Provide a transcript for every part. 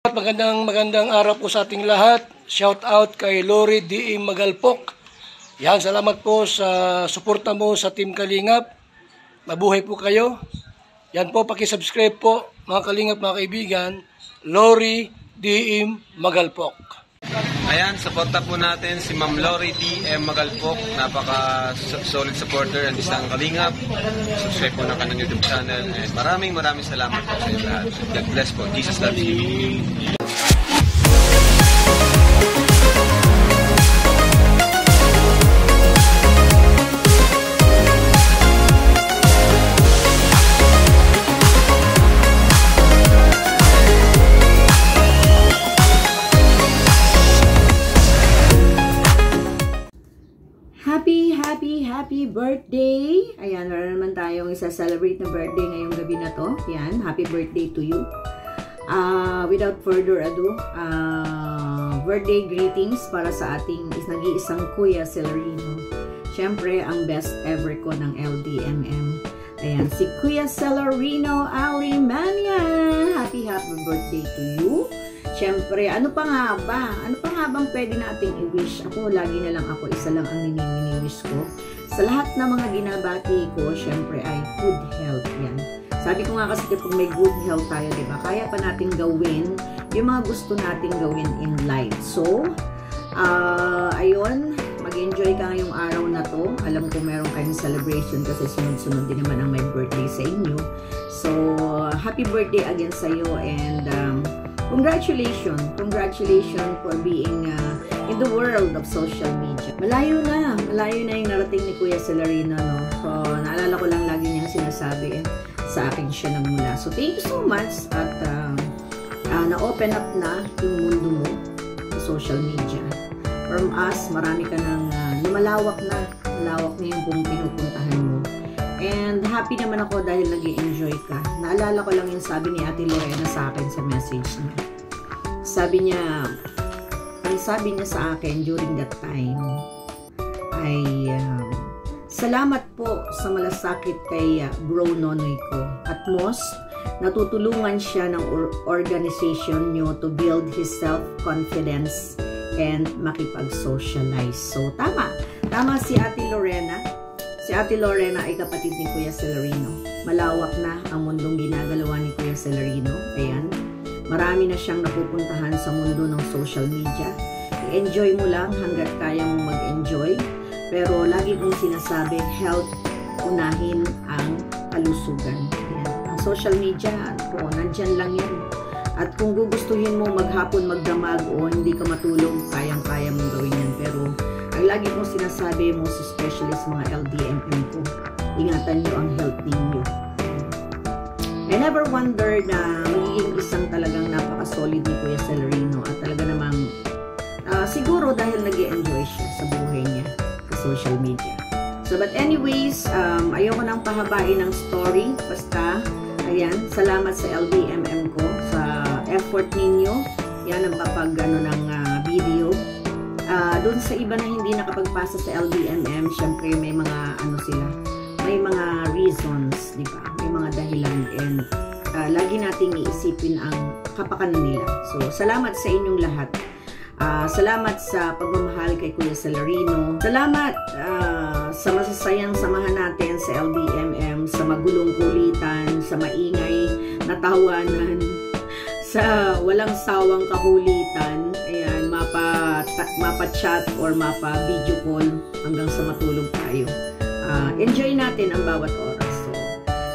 Magandang araw po sa ating lahat. Shout out kay Lori D. Magalpok. Yan, salamat po sa suporta mo sa Team Kalingap. Mabuhay po kayo. Yan po, paki-subscribe po mga Kalingap, mga kaibigan. Lori D. Magalpok. Ayan, suporta po natin si Ma'am Lori D. Magalpok. Napaka-solid supporter and isang Kalingap. Subscribe po na kanyang YouTube channel. And maraming salamat po sa inyo lahat. God bless po. Jesus loves you. Happy birthday! Ayan, meron naman tayong isa-celebrate na birthday ngayong gabi na to. Ayan, happy birthday to you. Without further ado, birthday greetings para sa ating nag-iisang Kuya Celerino. Siyempre, ang best ever ko ng LDMM. Ayan, si Kuya Celerino Alimania. Happy birthday to you. Siyempre, ano pa nga ba? Ano pa nga bang pwede nating i-wish? Ako, lagi na lang ako, isa lang ang nini-wish ko. Sa lahat ng mga ginabati ko, syempre ay good health yan. Sabi ko nga kasi kung may good health tayo, diba? Kaya pa natin gawin yung mga gusto nating gawin in life. So, ayun, mag-enjoy ka ngayong araw na to. Alam ko meron kayong celebration kasi sunod-sunod din naman ang may birthday sa inyo. So, happy birthday again sa'yo and congratulations for being in the world of social media. Malayo na yung narating ni Kuya Celerino, no? So, naalala ko lang lagi niyang sinasabi sa akin siya nagmula. So, thank you so much at na-open up na yung mundo mo sa social media. From us, marami ka ng malawak na yung pinupuntahan mo. And happy naman ako dahil nag-i-enjoy ka. Naalala ko lang yung sabi ni Ate Lorena sa akin sa message niya. Sabi niya sa akin during that time ay salamat po sa malasakit kay Bro Nonoy ko. At most, natutulungan siya ng organization nyo to build his self-confidence and makipag-socialize. So, tama si Ate Lorena. Si Ate Lorena ay kapatid ni Kuya Celerino. Malawak na ang mundong ginagalawa ni Kuya Celerino. Ayan. Marami na siyang napupuntahan sa mundo ng social media. I-enjoy mo lang hanggat kaya mong mag-enjoy. Pero lagi kong sinasabi, health, unahin ang kalusugan. Ayan. Ang social media, nandyan lang yan. At kung gugustuhin mo maghapon, magdamag o hindi ka matulog, kayang-kaya mong gawin yan. Pero ang lagi kong sinasabi, most especially sa mga LDMM ko, ingatan nyo ang health ninyo. I never wonder na magiging isang talagang napaka-solid ni Kuya Celerino at talaga namang siguro dahil nag-i-enjoy siya sa buhay niya sa social media. So, but anyways, ayoko nang pahabain ng story. Basta, ayan, salamat sa LDMM ko sa effort ninyo. Yan ang kapag ng video. Doon sa iba na hindi nakapagpasa sa LDMM, syempre may mga may mga reasons, di ba? May mga dahilan and lagi nating iisipin ang kapakanan nila. So, salamat sa inyong lahat. Salamat sa pagmamahal kay Kuya Celerino. Salamat sa masasayang samahan natin sa LDMM, sa magulong kulitan, sa maingay na tawanan, sa walang sawang kakulitan. Ayan, mapa-chat or mapa-video call hanggang sa matulog tayo. Enjoy natin ang bawat oras. So,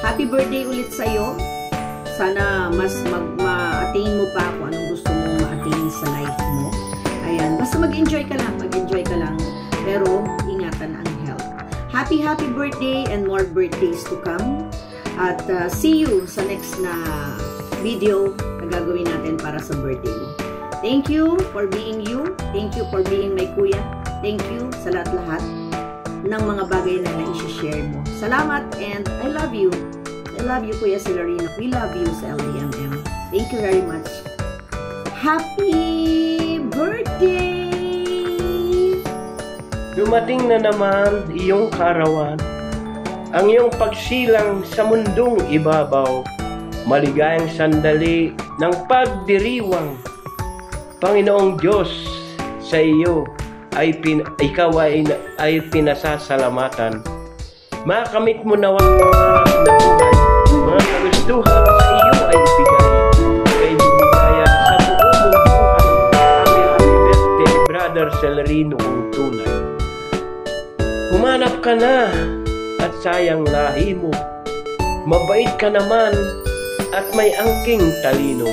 happy birthday ulit sa'yo. Sana mas ma-attain mo pa kung anong gusto mong ma-attain sa life mo. Ayan, basta mag-enjoy ka lang. Pero, ingatan ang health. Happy birthday and more birthdays to come. At see you sa next na video na gagawin natin para sa birthday mo. Thank you for being you. Thank you for being my kuya. Thank you sa lahat-lahat ng mga bagay na na-share mo. Salamat and I love you. I love you, Kuya Celerino. We love you sa LDMM. Thank you very much. Happy birthday! Dumating na naman iyong kaarawan, ang iyong pagsilang sa mundong ibabaw. Maligayang sandali ng pagdiriwang. Panginoong Diyos, sa iyo ikaw ay pinasasalamatan. Makamit mo nawa na buhay. Mga kagustuhan sa iyo ay ibigay. Kay Lumigaya sa buong mong buhay. Happy birthday, Brother Celerino kung tunay. Humanap ka na at sayang lahi mo. Mabait ka naman at may angking talino.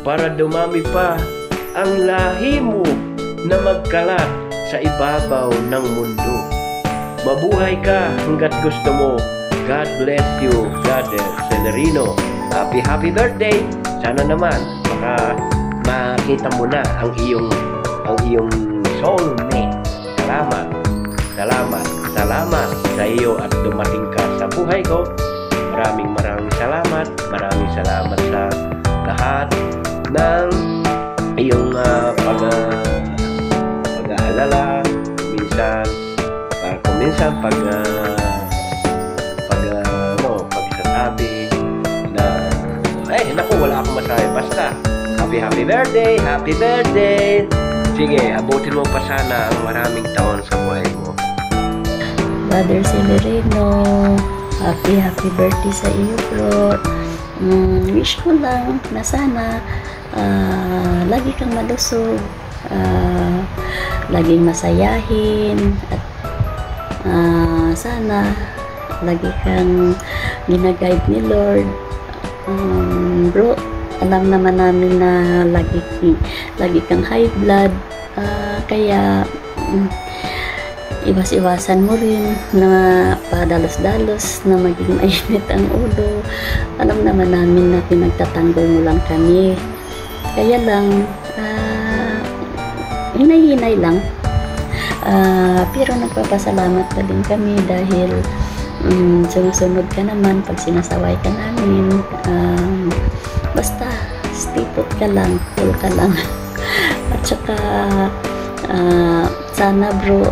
Para dumami pa ang lahi mo na magkalat sa ibabaw ng mundo. Mabuhay ka hanggat gusto mo. God bless you, Brother Celerino. Happy birthday. Sana naman makita mo na ang iyong soulmate. Salamat sa iyo at dumating ka sa buhay ko. Maraming salamat. Maraming salamat sa lahat ng iyong pag-aalala. Minsan pagsasabi na naku, wala akong masabi. Basta happy birthday. Sige, abutin mo pa sana ang maraming taon sa buhay mo. Brother Celerino, happy birthday sa iyo, bro. Wish ko lang na sana lagi kang malusog, laging masayahin, at sana lagi kang ginaguide ni Lord. Bro, alam naman namin na lagi kang high blood, kaya iwas-iwasan mo rin na padalos-dalos na maging mainit ang ulo. Alam naman namin na pinagtatanggol mo lang kami, kaya lang hinay-hinay lang. Pero nagpapasalamat pa din kami dahil sumusunod ka naman pag sinasaway ka namin. Basta stay put ka lang, cool ka lang. At saka sana bro,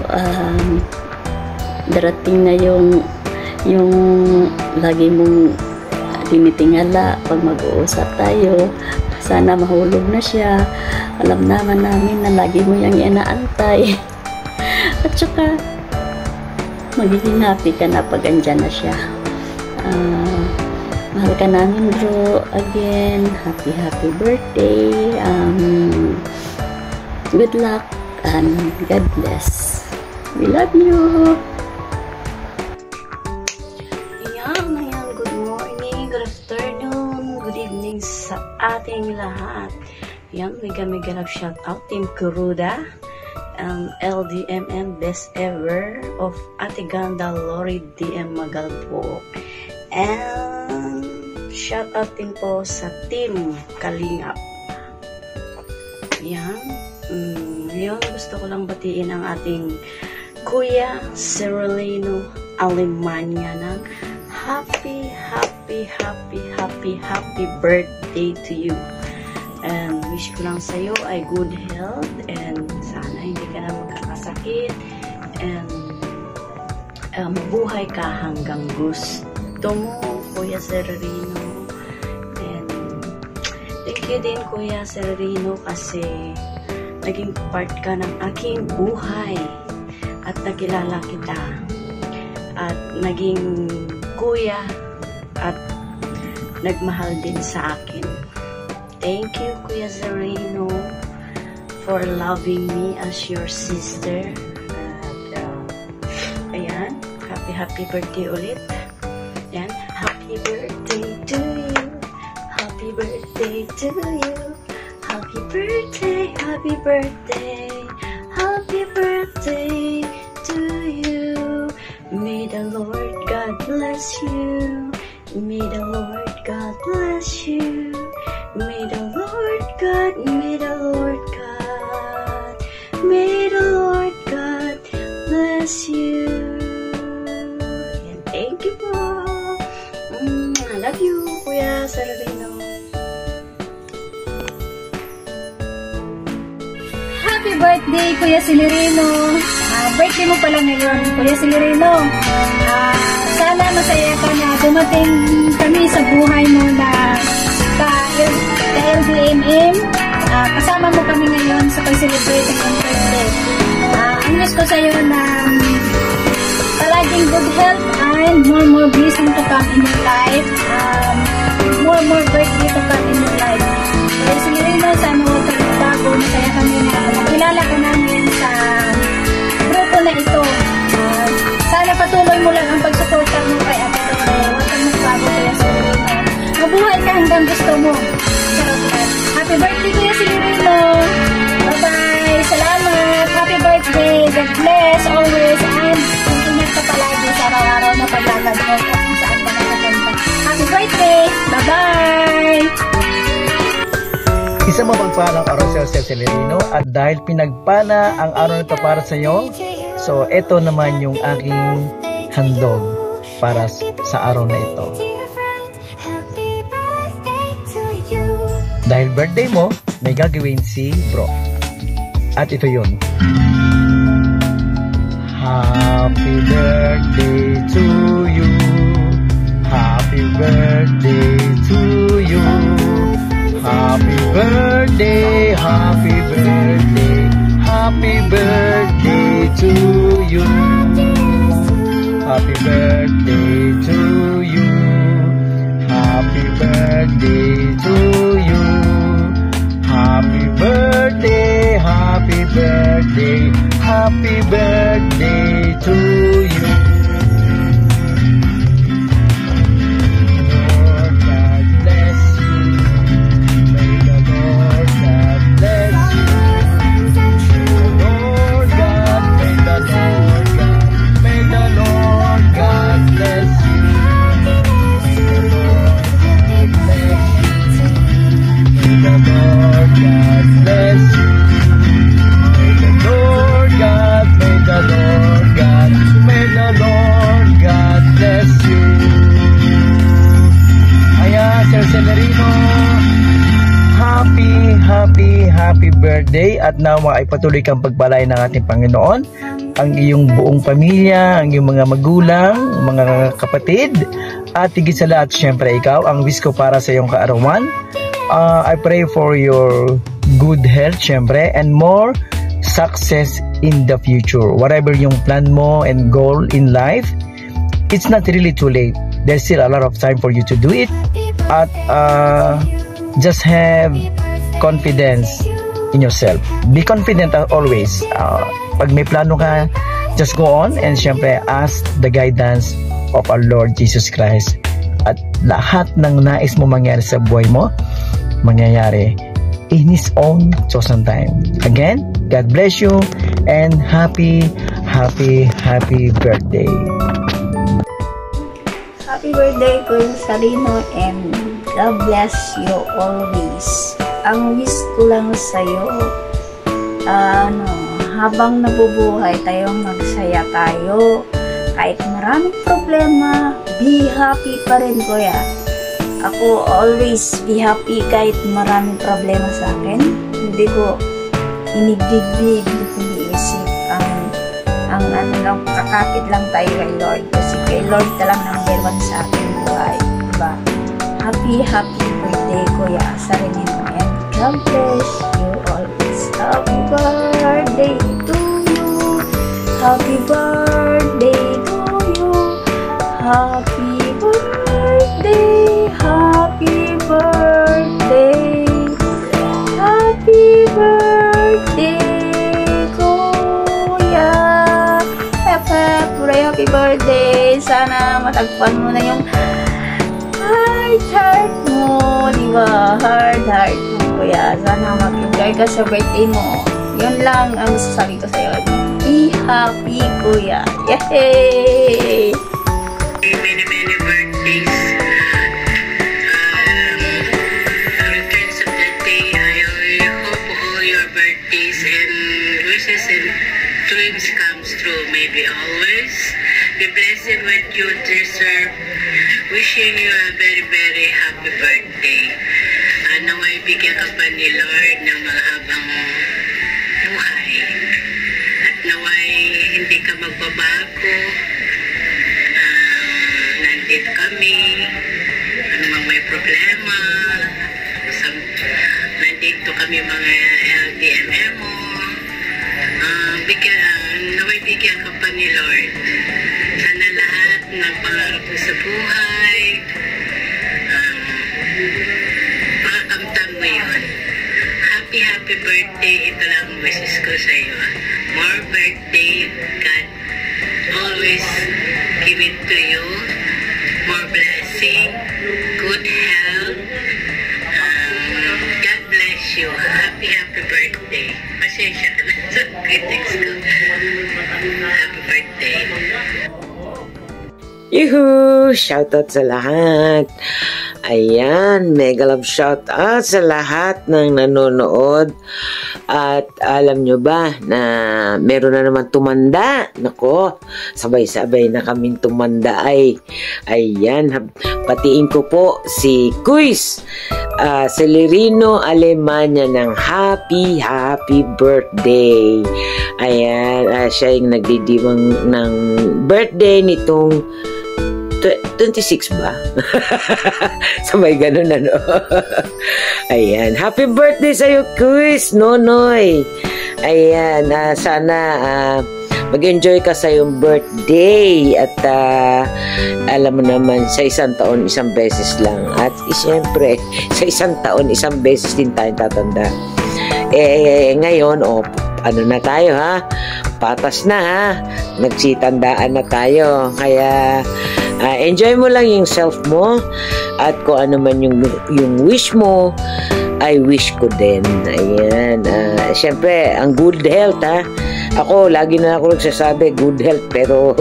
darating na yung lagi mong tinitingala pag mag-uusap tayo. Sana mahulog na siya. Alam naman namin na lagi mo yung inaantay. At saka magiging happy ka na pag andyan na siya. Mahal ka namin bro. Again, happy birthday. Good luck and God bless. We love you. Ayan, good morning, good afternoon, good evening sa ating lahat. Yan, mega love shout out Team Kuruda, LDMM Best Ever of Ate Ganda Lori DM Magalpo, and shout out din po sa Team Kalingap. Yan, yun, gusto ko lang batiin ang ating Kuya Celerino Alemania ng happy birthday to you. And wish ko lang sa'yo ay good health, and sana hindi ka na magkakasakit, and mabuhay ka hanggang gusto mo, Kuya Celerino. And thank you din, Kuya Celerino, kasi naging part ka ng aking buhay at nakilala kita at naging kuya at nagmahal din sa akin. Thank you, Kuya Celerino, for loving me as your sister. At ayan, happy birthday ulit. Ayan, happy birthday to you. Happy birthday to you. Happy birthday to you. May the Lord God bless you. May the Lord God bless you. May the Lord God bless you. And thank you po. I love you, Kuya Celerino. Happy birthday, Kuya Celerino. Birthday mo pala ngayon, Kuya Celerino. Sana masaya ka na dumating kami sa buhay mo na dahil Idol DMM. Kasama mo kami ngayon sa pag-celebrate ng birthday. Ang wish ko sa'yo na palaging good health and more blessing to come in your life. More birthday to come in your life. Kaya Celerino, sana huwag kayo bago. Masaya kami na makilala ka namin sa grupo na ito. Sana patuloy mo lang ang pagsuporta mo kay Ate Rene. Huwag kang magbago, Kuya Celerino. Mabuhay ka hanggang gusto mo. Happy birthday, Kuya Celerino! Bye-bye! Salamat! Happy birthday! God bless always and ingat ka palagi sa araw-araw na paglakad mo kung saan ka nakapunta. Happy birthday! Bye-bye! Isa mapagpalang araw sa Celerino at dahil pinagpala ang araw nito para sa iyo, so ito naman yung aking handog para sa araw na ito. Dahil birthday mo, may gagawin si Bro. At ito yun. Happy birthday to you. Happy birthday to you. Happy birthday, happy birthday, happy birthday to you. Happy birthday to you. Happy birthday to you. Happy birthday, happy birthday, happy birthday to you. Happy birthday at nawa ay patuloy kang pagbalay ng ating Panginoon, ang iyong buong pamilya, ang iyong mga magulang, mga kapatid, at higit sa lahat, syempre ikaw, ang wish ko para sa iyong kaarawan. I pray for your good health, syempre, and more success in the future. Whatever yung plan mo and goal in life, it's not really too late. There's still a lot of time for you to do it. At just have confidence in yourself. Be confident always. Pag may plano ka, just go on and syempre ask the guidance of our Lord Jesus Christ. At lahat ng nais mo mangyari sa buhay mo, mangyayari in His own chosen time. Again, God bless you and happy birthday. Happy birthday, Kuya Celerino, and God bless you always. Ang wish ko lang sa'yo, habang nabubuhay tayo, magsaya tayo. Kahit maraming problema, be happy pa rin, Kuya. Ako always be happy kahit maraming problema sa akin. Hindi ko inigdigdig, hindi ko iniisip. Ang lang, kakapit lang tayo kay Lord. Kasi kay Lord talang number 1 sa aking buhay. Diba? Happy birthday, Kuya Celerino. And God bless you always. Happy birthday to you. Happy birthday to you. Happy birthday. Happy birthday. Happy birthday, Kuya. Happy birthday. Sana matagpuan mo na yung heart mo, diba? Heart mo, Kuya. Sana mag-enjoy ka sa birthday mo. Yun lang ang masasabi ko sa'yo. Be happy, Kuya. Yay! Many birthdays. Returns of the day. I hope all your birthdays and wishes and dreams comes true. Maybe always. Be blessed what you deserve. Wishing you a very happy birthday. Naway bigyan ka pa ni Lord ng mahabang buhay. At naway hindi ka magbabago. Nandito kami. Anumang may problema. dito kami mga LDMMO. Naway bigyan ka pa ni Lord. Sana lahat ng pangarap mo sa buhay, makakamtan mo yun. Happy birthday. Ito lang wishes ko sa iyo. More birthday. God always give it to you. More blessing. Good health. God bless you. Happy birthday. Pasensya ka na sa critics ko. Happy birthday. Yuhu! Shoutout sa lahat. Ayan, mega love shoutout sa lahat ng nanonood. At alam nyo ba na meron na naman tumanda? Nako, sabay-sabay na kaming tumanda ay. Ayan, patiin ko po si Kuis Celerino Alemania ng happy birthday. Ayan, siya yung nagdidiwang ng birthday nitong 26 ba? Sabay ganun ano. Ayan. Happy birthday sa'yo, Kuis Nonoy. Ayan. Sana mag-enjoy ka sa iyong birthday. At alam mo naman, sa isang taon, isang beses lang. At siyempre, sa isang taon, isang beses din tayo tatanda. Ngayon, ano na tayo ha? Patas na ha? Nagsitandaan na tayo. Kaya, enjoy mo lang yung self mo at kung ano man yung wish mo ay wish ko din. Ayan. Siyempre, ang good health ha. Ako, lagi na ako nagsasabi good health pero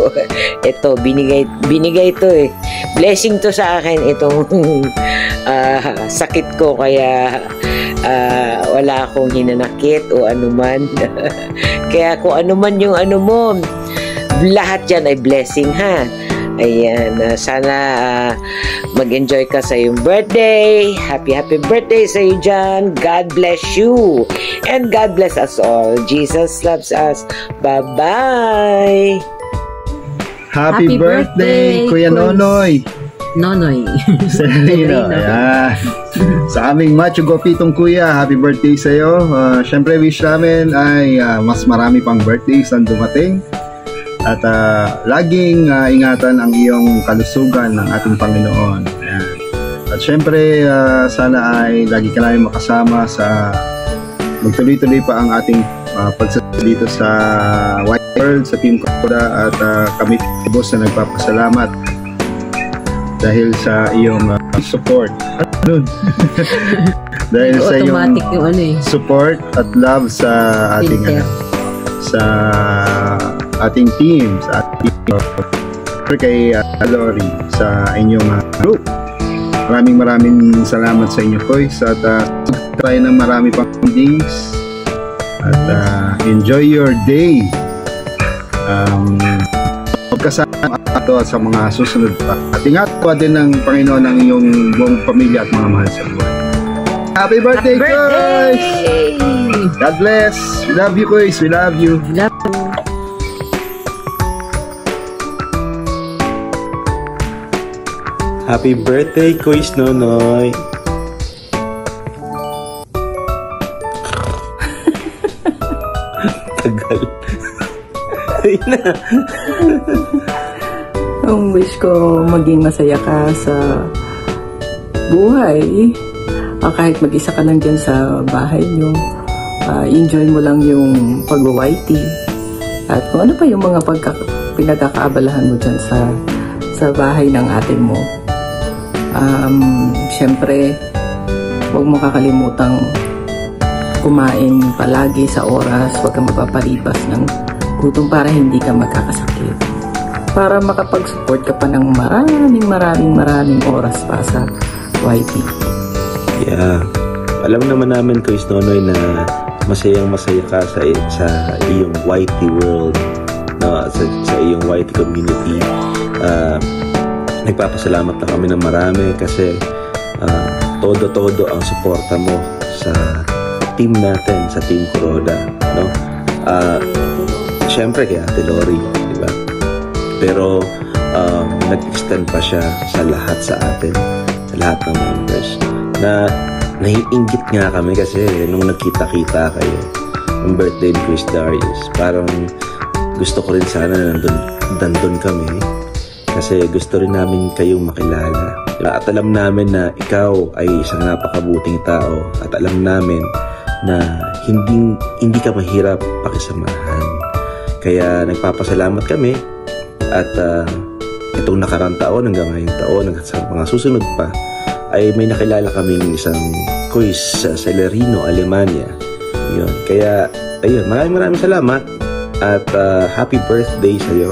ito, binigay ito eh. Blessing to sa akin itong sakit ko kaya wala akong hinanakit o anuman. Kaya kung anuman yung ano mo, lahat yan ay blessing ha. Ayan, sana mag-enjoy ka sa iyong birthday. Happy birthday sa iyo dyan. God bless you. And God bless us all. Jesus loves us. Bye-bye. Happy birthday, Kuya Nonoy. Nonoy. Celerino. Ayan. Sa aming macho gopitong kuya, happy birthday sa iyo. Siyempre, wish namin ay mas marami pang birthdays ang dumating. At laging ingatan ang iyong kalusugan ng ating Panginoon. Ayan. At syempre, sana ay lagi ka namin makasama sa magtuloy-tuloy pa ang ating pagsasama dito sa White World, sa Team Koda. At kami boss na nagpapasalamat dahil sa iyong support. Dahil sa iyong support at love sa ating ating team, sa ating kay Lori sa inyong group. Maraming salamat sa inyo, Kois, at tayo ng marami pang days at enjoy your day. Magkasama ato sa mga susunod pa. At ingat po din ng Panginoon ng iyong buong pamilya at mga mahal sa buhay. Happy birthday, Kois! God bless! We love you, Kois. We love you. Happy birthday, Kuis Nonoy. Tagal. Ayun na. Ang wish ko maging masaya ka sa buhay. Kahit mag-isa ka lang dyan sa bahay nyo. Enjoy mo lang yung pag-YT. At kung ano pa yung mga pinagkakaabalahan mo dyan sa bahay ng ate mo. Siyempre, huwag mo kakalimutang kumain palagi sa oras, huwag kang mapapalipas ng gutom para hindi ka magkakasakit. Para makapag-support ka pa ng maraming oras pa sa YT. Yeah. Alam naman namin, Kuis Nonoy, na masayang-masaya ka sa iyong YT world, no? sa iyong YT community. Nagpapasalamat na kami ng marami kasi todo ang suporta mo sa team natin, sa Team Kuroda, no? Siyempre kay Ate Lori, di ba? Pero nag-extend pa siya sa lahat sa atin, sa lahat ng members, na naiinggit nga kami kasi nung nagkita-kita kayo ng birthday ni Chris Darius, parang gusto ko rin sana nandun kami kasi gusto rin namin kayong makilala. At alam namin na ikaw ay isang napakabuting tao at alam namin na hindi ka mahirap pakisamahan. Kaya nagpapasalamat kami at itong nakarang taon hanggang ngayong taon, sa mga susunod pa, ay may nakilala kaming isang Chris Celerino, Alemania. Yun. Kaya, ayun, maraming salamat at happy birthday sa'yo.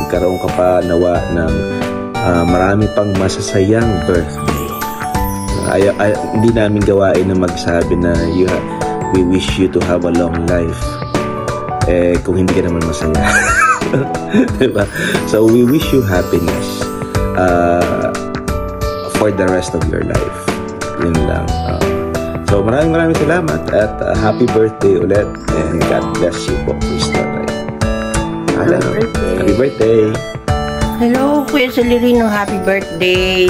Magkaroon ka pa nawa ng marami pang masasayang birthday. Hindi namin gawain na magsabi na we wish you to have a long life. Kung hindi ka naman masaya. Diba? So, we wish you happiness for the rest of your life. Yun lang. So, maraming salamat at happy birthday ulit and God bless you po, Chris Darius. Happy birthday! Hello, Kuya Celerino, happy birthday!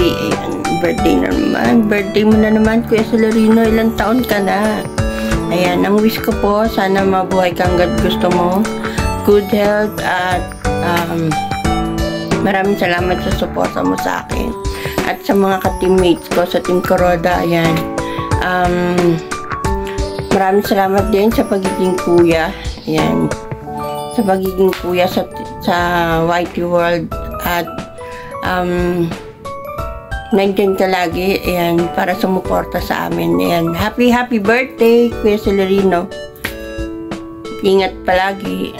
Birthday na naman. Birthday mo na naman, Kuya Celerino. Ilang taon ka na? Ayan, ang wish ko po, sana mabuhay ka hanggat gusto mo. Good health at maraming salamat sa suporta mo sa akin. At sa mga ka-teammates ko sa Team Kuroda, ayan. Maraming salamat din sa pagiging kuya. Ayan. Sa pagiging kuya sa YT World at nandiyan ka lagi, ayan, para sumuporta sa amin. Ayan. Happy birthday, Kuya Celerino. Ingat palagi.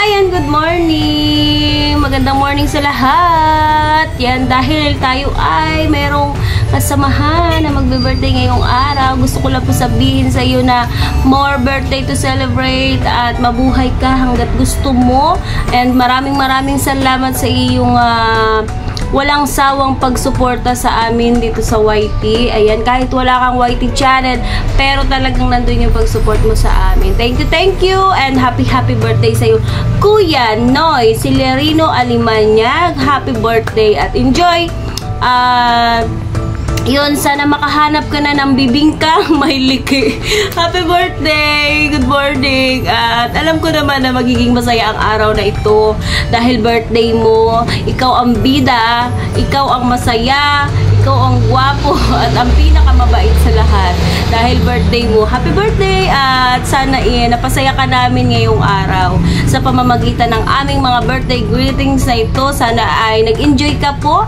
Ayan, good morning! Magandang morning sa lahat! Yan, dahil tayo ay merong kasamahan na magbe-birthday ngayong araw, gusto ko lang po sabihin sa iyo na more birthday to celebrate at mabuhay ka hanggat gusto mo. And maraming salamat sa iyong walang sawang pagsuporta sa amin dito sa YT. Ayan, kahit wala kang YT channel, pero talagang nandun yung pagsupport mo sa amin. Thank you, and happy birthday sa'yo, Kuya Noy Celerino Alemania. Happy birthday at enjoy! Yun, sana makahanap ka na ng bibingkang may liki. Happy birthday! Good morning! At alam ko naman na magiging masaya ang araw na ito dahil birthday mo. Ikaw ang bida, ikaw ang masaya, ikaw ang gwapo at ang pinakamabait sa lahat. Dahil birthday mo. Happy birthday! At sana napasaya ka namin ngayong araw sa pamamagitan ng aming mga birthday greetings na ito. Sana ay nag-enjoy ka po.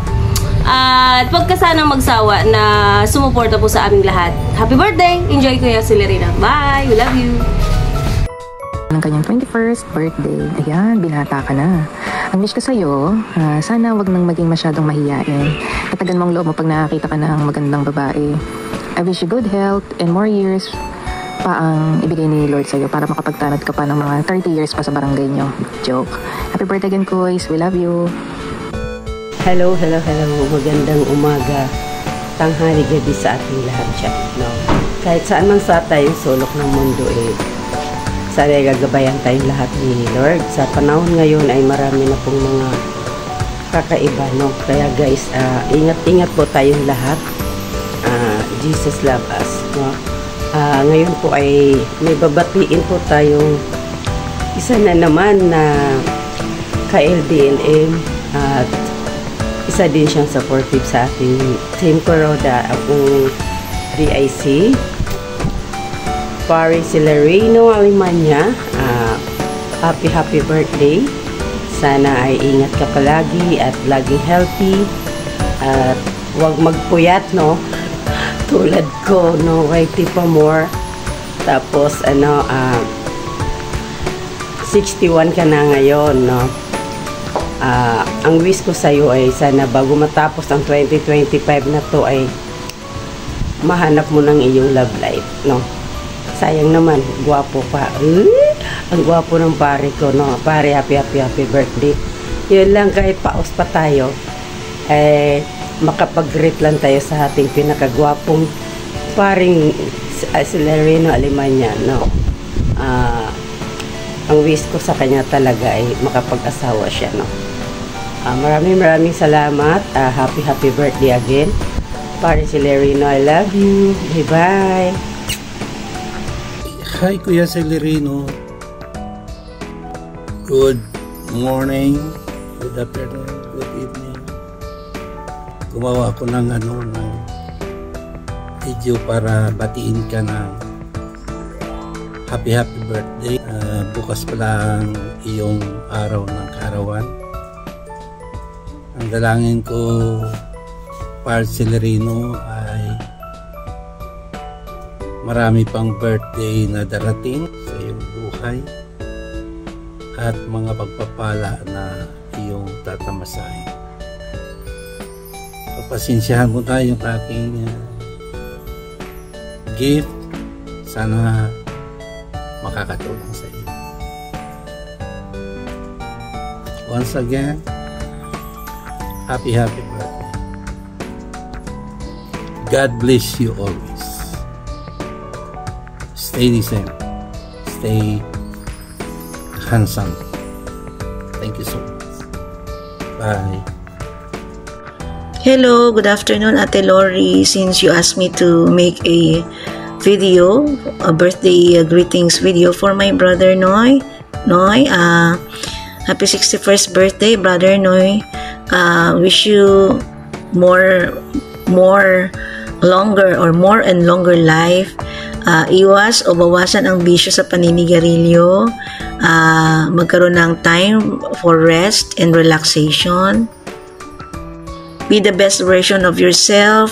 At huwag ka sanang magsawa na sumuporta po sa aming lahat. Happy birthday! Enjoy, Kuya Celerino. Bye! We love you! Ng kanyang 21st birthday. Ayan, binata ka na. Ang wish ko sa'yo, sana wag nang maging masyadong mahiyain. Katagan mong loob mo pag nakakita ka ng magandang babae. I wish you good health and more years pa ang ibigay ni Lord sa'yo para makapagtanod ka pa ng mga 30 years pa sa barangay nyo. Joke. Happy birthday again, Kuys. We love you. Hello. Magandang umaga, tanghali, gabi sa ating lahat dyan. No? Kahit saan man sa tayong sulok ng mundo, sana gagabayan tayong lahat ni Lord. Sa panahon ngayon ay marami na pong mga kakaiba. No? Kaya guys, ingat po tayong lahat. Jesus love us. No? Ngayon po ay may babatiin po tayong isa na naman na ka-LDLM at isa din siyang supportive sa ating Team Kuroda, akong DIC, Paris Celerino Alemania. Happy birthday. Sana ay ingat ka palagi at laging healthy at huwag magpuyat, no? Tulad ko, no? YT pa more. Tapos 61 ka na ngayon, no? Ang wish ko sa'yo ay sana bago matapos ang 2025 na to ay mahanap mo ng iyong love life, no? Sayang naman, gwapo pa. Ang gwapo ng pare ko, no? Pare, happy birthday. Yun lang, kahit paus pa tayo, makapag-greet lang tayo sa ating pinakagwapong paring Celerino Alemania, no? Ang wish ko sa kanya talaga ay makapag-asawa siya, no? Maraming salamat. Happy birthday again. Pare Celerino, I love you. Bye-bye. Hi, Kuya Celerino. Good morning, good afternoon, good evening. Gumawa ako ng video para batiin ka ng happy birthday. Bukas pala ang iyong araw ng kaarawan. Ang dalangin ko, Pare Celerino, ay marami pang birthday na darating sa iyong buhay at mga pagpapala na iyong tatamasahin. Papasensyahan mo tayo yung aking gift. Sana makakatulong sa iyo. Once again, happy birthday. God bless you always. Stay the same. Stay handsome. Thank you so much. Bye. Hello, good afternoon, Ate Lori. Since you asked me to make a video, a birthday greetings video for my brother Noy. Happy 61st birthday, brother Noy. Wish you more and longer life. Iwas o bawasan ang bisyo sa paninigarilyo. Magkaroon ng time for rest and relaxation. Be the best version of yourself.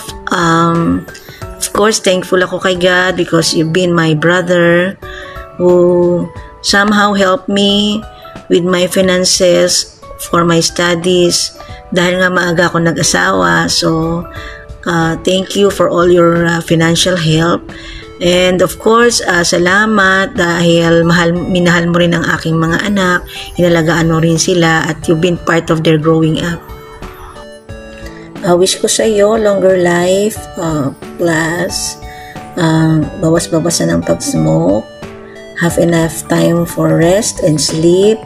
Of course, thankful ako kay God because you've been my brother who somehow helped me with my finances for my studies dahil nga maaga ako nag-asawa. So, thank you for all your financial help. And of course, salamat dahil minahal mo rin ang aking mga anak, inalagaan mo rin sila at you've been part of their growing up. Wish ko sa iyo longer life, plus bawas-bawasan ng pag-smoke, have enough time for rest and sleep.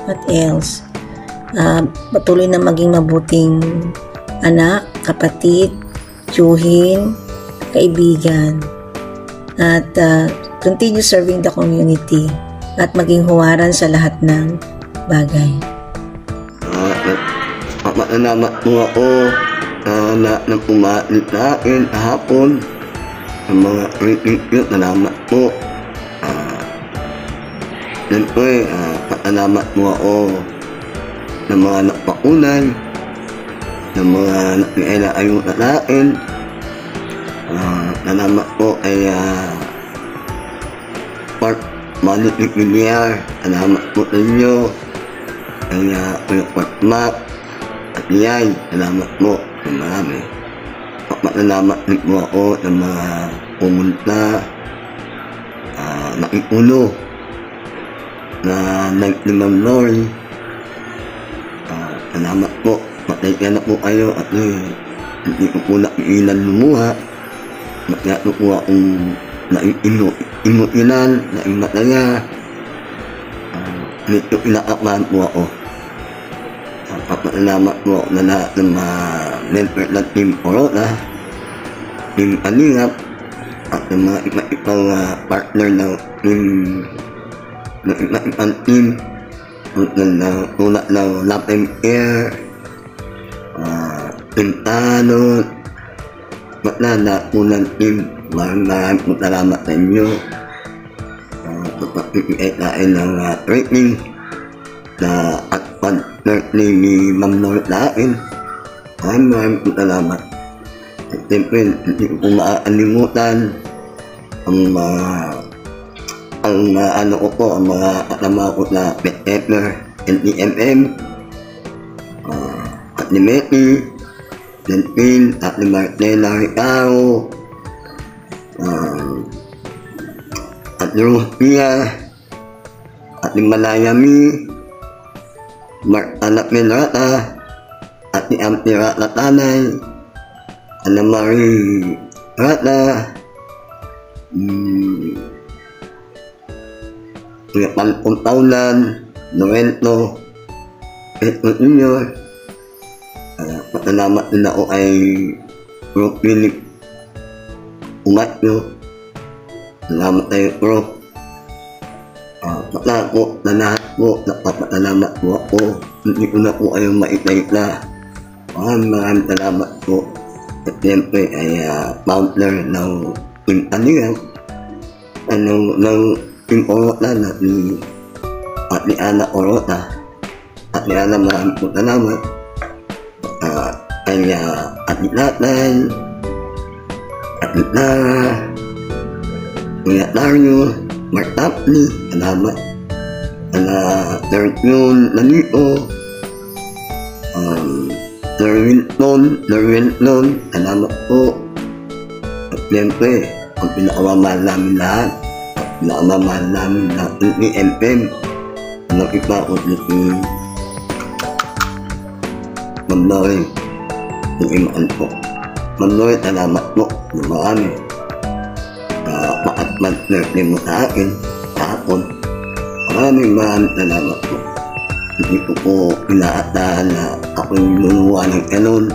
What else? Patuloy na maging mabuting anak, kapatid, tiyuhin, kaibigan, at continue serving the community at maging huwaran sa lahat ng bagay. Matanamat mo ako na pumalit sa akin kahapon ang mga review. Nanamat mo. Siyempre, matanamat mo ako ng mga nakpaunay, ng mga nakailaayong na natin. Nanamat ko ay Park Malit Linear. Nanamat ko sa inyo ay Park Map at Yay. Nanamat mo ng marami. Matanamat mo ako ng mga pumunta, nakiulo na naglimang Lori. Nanamat po. Matay na po kayo at hindi ko po nakiilan lumuha. Matyato po akong naiinuinan, naimataya. Nito inakapan po ako. Nanamat po na lahat ng mga member ng Team Corona, Team Kalingap, at ng mga iba-ibang partner ng iba-ibang team. Tulad ng Latin Air, Pintano, matlala po ng team. Maraming po salamat sa inyo. Magpapipigay tayo ng rating na at partner ni Ma'am Lord natin. Maraming po salamat. At siyempre, hindi ko po maalimutan ang mga kasama ko na Pet Pepper, NTMM, at ni Meti, Dentin, at ni Martela Ricao, at ni Ruspia, at ni Malayami, Anak ni Rata, at ni Ampi Rata Tanay, Ana Marie Rata, Palpong Taulan, Noelto, Petro Junior, Salamat din ako ay Bro Philip Umatyo. Salamat tayo bro. Pagka po na lahat po, napapasalamat po ako. Hindi ko na po kayong maitay-ita. Maraming salamat po. At siyempre ay founder ng Team Kalingap. Ng Team Orota na ni Ate Ana Orota. Ate Ana, maraming po salamat. Ay Ate Natay, Ate Lara, Kuya Dario, Mark Tapni, salamat. Tertune Nanito, Lorwinton, salamat po. At siyempre, ang pinakamamahal namin lahat, pinakamamahal namin lahat ni FM, ang ipaot ni Ma'am Lori, ng imaan po. Ma'am Lori, salamat po ng marami. Paat-partner mo sa akin, kahapon. Maraming salamat po. Hindi ko po inaasahan na ako'y luluwa ng kanon.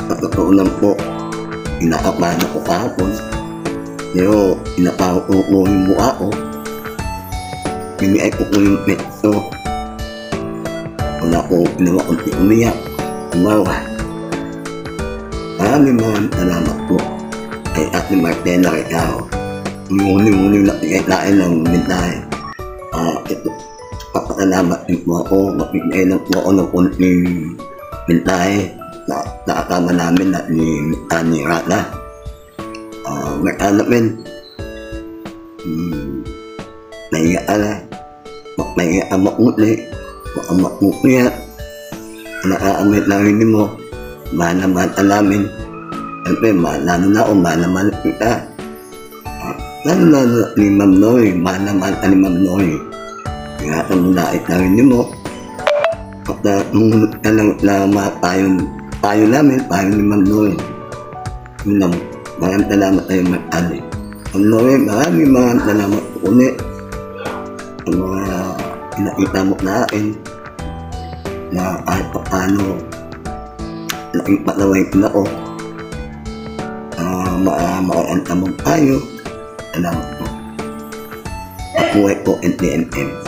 Sa totoo lang po, inakabahan ako kahapon. Pero inapaho ko yung mukha ko. Piniay ko po yung petso. Wala ko ginawa kundi umiyak. Umawa. Maraming salamat po kay Ate Martela Recao. Yung huling nakikaitain ng mensahe. Ito, papasalamat din po ako. Mapigay lang po ako ng kunting mensahe na nakakama namin na ni Ani Rata. Namin. Nahiya makutli. Makutli. Nakaamit lang rin mo. Mahal namin. Siyempre, mahal na ako. Mahal naman kita. Lalo ni Ma'am Noy. Mahal naman ni Ma'am Noy. Kaya ang nait na rin mo. At mungunod ka lang na payo namin. Payo ni Ma'am Noy. Yun lang. Maraming salamat tayo mag-ali. Ma'am Noy, maraming salamat po ulit. Ang mga pinakita mo na akin. Na kahit pa paano laking palaway ko na ako. Makaanta mong tayo. Salamat po. Pakuhay po NTMM.